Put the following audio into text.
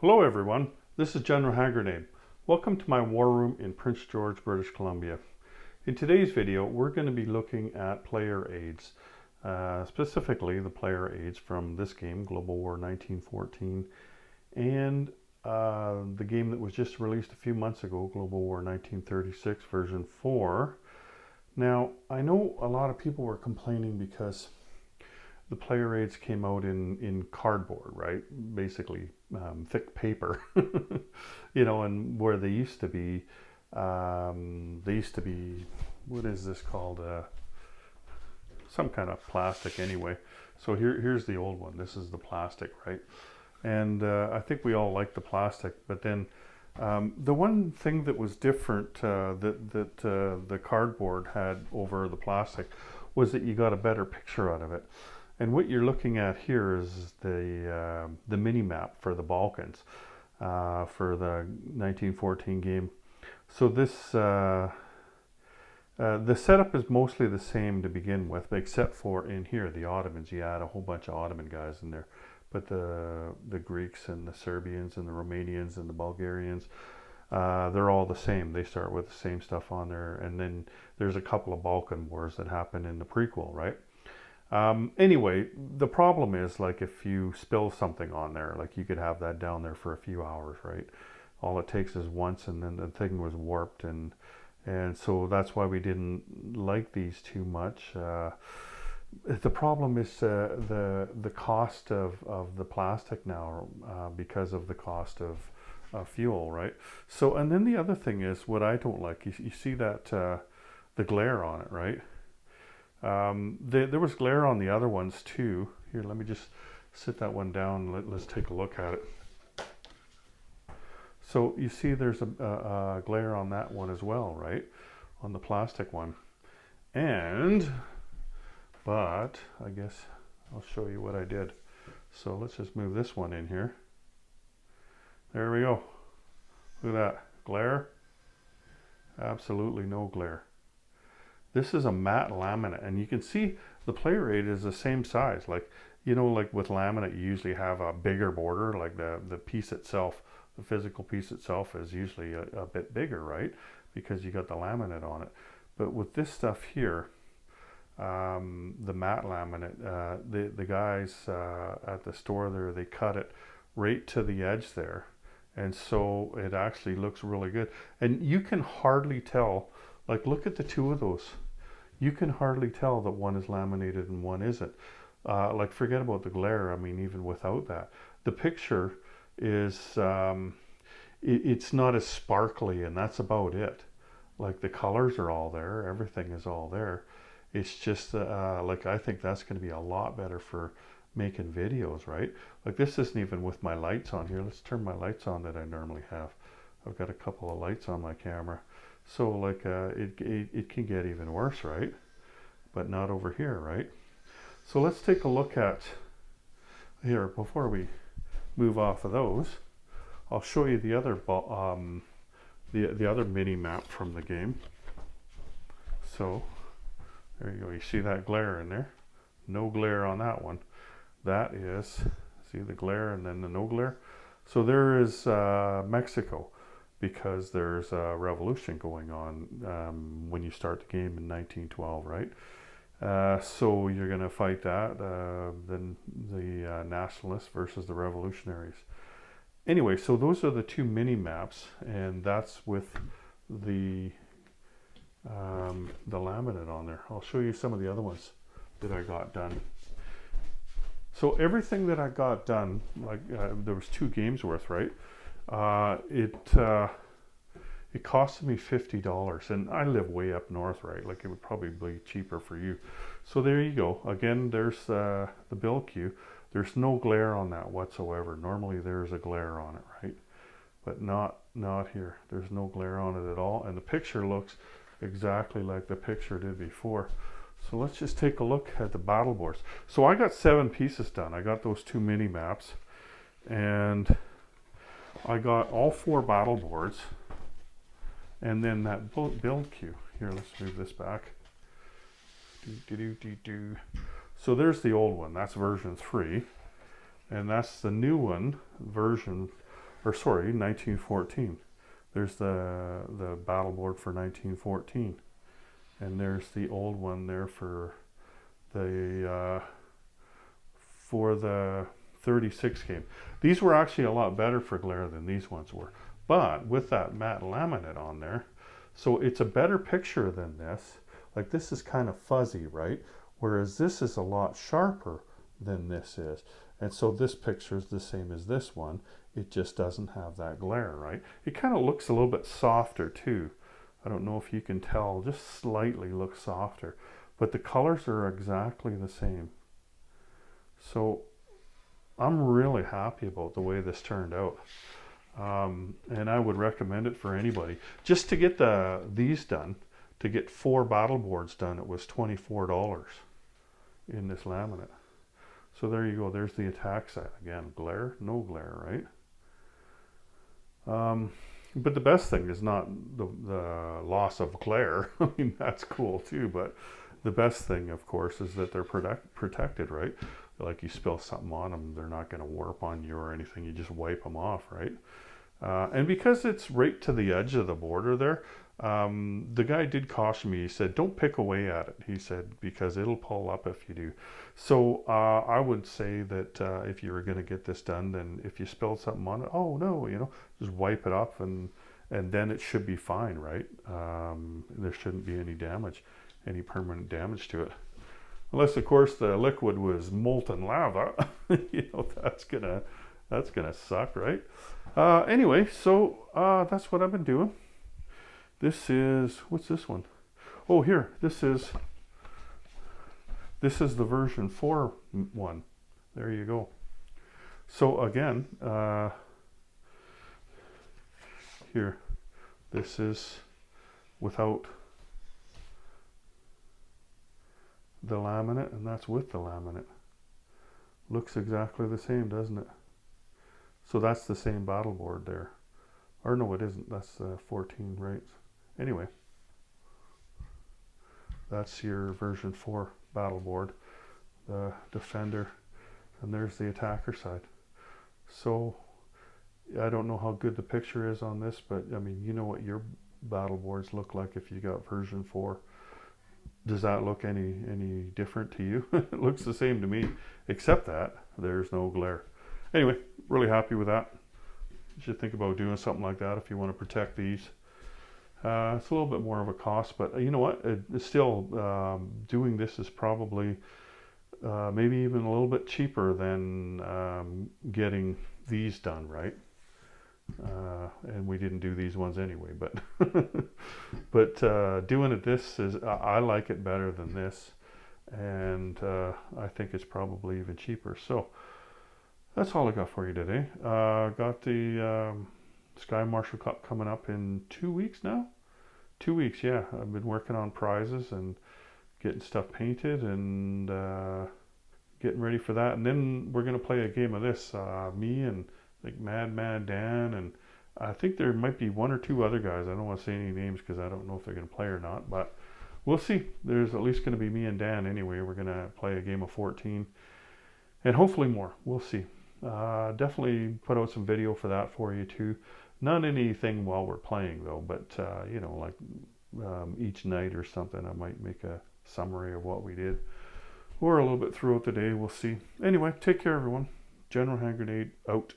Hello everyone, this is General Hand Welcome to my war room in Prince George, British Columbia. In today's video, we're going to be looking at player aids, specifically the player aids from this game, Global War 1914, and the game that was just released a few months ago, Global War 1936 version 4. Now, I know a lot of people were complaining because the player aids came out in cardboard, right? Basically, thick paper, and where they used to be, what is this called? Some kind of plastic anyway. So here's the old one. This is the plastic, right? And I think we all like the plastic, but then the one thing that was different that the cardboard had over the plastic was that you got a better picture out of it. And what you're looking at here is the mini map for the Balkans for the 1914 game. So this the setup is mostly the same to begin with, except for in here the Ottomans. You add a whole bunch of Ottoman guys in there, but the Greeks and the Serbians and the Romanians and the Bulgarians, they're all the same. They start with the same stuff on there, and then there's a couple of Balkan wars that happen in the prequel, right? Anyway, the problem is, like, if you spill something on there, like, you could have that down there for a few hours, right? All it takes is once, and then the thing was warped, and so that's why we didn't like these too much. The problem is the cost of the plastic now, because of the cost of fuel, right? So, and then the other thing is, what I don't like, you see that the glare on it, right? There was glare on the other ones too. Here, let me just sit that one down. Let's take a look at it. So you see there's a glare on that one as well, right? On the plastic one. But I guess I'll show you what I did. So let's just move this one in here. There we go. Look at that. Glare? Absolutely no glare. This is a matte laminate, and you can see the player aid is the same size. Like, like with laminate, you usually have a bigger border, like the piece itself, the physical piece itself is usually a bit bigger, right? Because you got the laminate on it. But with this stuff here, the matte laminate, the guys at the store there, they cut it right to the edge there. And so it actually looks really good. And you can hardly tell, like, look at the two of those. You can hardly tell that one is laminated and one isn't. Like, forget about the glare. I mean, even without that, the picture is it's not as sparkly, and that's about it. Like, the colors are all there, everything is all there. It's just like, I think that's going to be a lot better for making videos, right? Like, this isn't even with my lights on here. Let's turn my lights on that I normally have. I've got a couple of lights on my camera. So, like, it can get even worse, right? But not over here, right? So let's take a look at here before we move off of those. I'll show you the other the other mini map from the game. So there you go. You see that glare in there? No glare on that one. That is, see the glare and then the no glare. So there is Mexico, because there's a revolution going on when you start the game in 1912, right? So you're going to fight that, then the nationalists versus the revolutionaries. Anyway, so those are the two mini maps, and that's with the laminate on there. I'll show you some of the other ones that I got done. So everything that I got done, like there was 2 games worth, right? It costed me $50, and I live way up north, right? Like, it would probably be cheaper for you. So there you go. Again, there's the bill queue. There's no glare on that whatsoever. Normally there's a glare on it, right? But not here. There's no glare on it at all, and the picture looks exactly like the picture did before. So let's just take a look at the battle boards. So I got 7 pieces done. I got those 2 mini maps, and I got all 4 battle boards, and then that build queue. Here, let's move this back. So there's the old one. That's version 3, and that's the new one, version or sorry, 1914. There's the battle board for 1914, and there's the old one there for the 36 game. These were actually a lot better for glare than these ones were, but with that matte laminate on there, so it's a better picture than this. Like this is kind of fuzzy, right? Whereas this is a lot sharper than this is. And so this picture is the same as this one. It just doesn't have that glare, right? It kind of looks a little bit softer too. I don't know if you can tell, just slightly looks softer. But the colors are exactly the same. So I'm really happy about the way this turned out. And I would recommend it for anybody. Just to get these done, to get 4 battle boards done, it was $24 in this laminate. So there you go. There's the attack side. Again, glare, no glare, right? But the best thing is not the loss of glare. I mean, that's cool too. But the best thing, of course, is that they're protected, right? Like you spill something on them, they're not going to warp on you or anything. You just wipe them off, right? And because it's right to the edge of the border there, the guy did caution me. He said, don't pick away at it. He said, because it'll pull up if you do. So I would say that if you were going to get this done, then if you spilled something on it, oh no, you know, just wipe it up and then it should be fine, right? There shouldn't be any damage, any permanent damage to it. Unless, of course, the liquid was molten lava. You know, that's gonna suck, right? Anyway, so that's what I've been doing. This is, what's this one? Oh, here, this is the version 4 one. There you go. So again, here, this is without the laminate, and that's with the laminate. Looks exactly the same, doesn't it? So that's the same battle board there. Or no, it isn't. That's 14 rates. Anyway, that's your version 4 battle board, the defender, and there's the attacker side. So I don't know how good the picture is on this, but I mean, you know what your battle boards look like if you got version 4. Does that look any different to you? It looks the same to me, except that there's no glare. Anyway, really happy with that. You should think about doing something like that if you want to protect these. It's a little bit more of a cost, but you know what? It's still, doing this is probably maybe even a little bit cheaper than getting these done, right? And we didn't do these ones anyway, but but doing it this is, I like it better than this, and I think it's probably even cheaper. So that's all I got for you today. Got the Sky Marshal Cup coming up in 2 weeks now. 2 weeks, yeah. I've been working on prizes and getting stuff painted and getting ready for that. And then we're going to play a game of this. Me and like Mad Dan, and I think there might be 1 or 2 other guys. I don't want to say any names because I don't know if they're going to play or not. But we'll see. There's at least going to be me and Dan anyway. We're going to play a game of 14. And hopefully more. We'll see. Definitely put out some video for that for you too. Not anything while we're playing though, but you know, like each night or something, I might make a summary of what we did, or a little bit throughout the day. We'll see. Anyway, take care, everyone. General Hand Grenade out.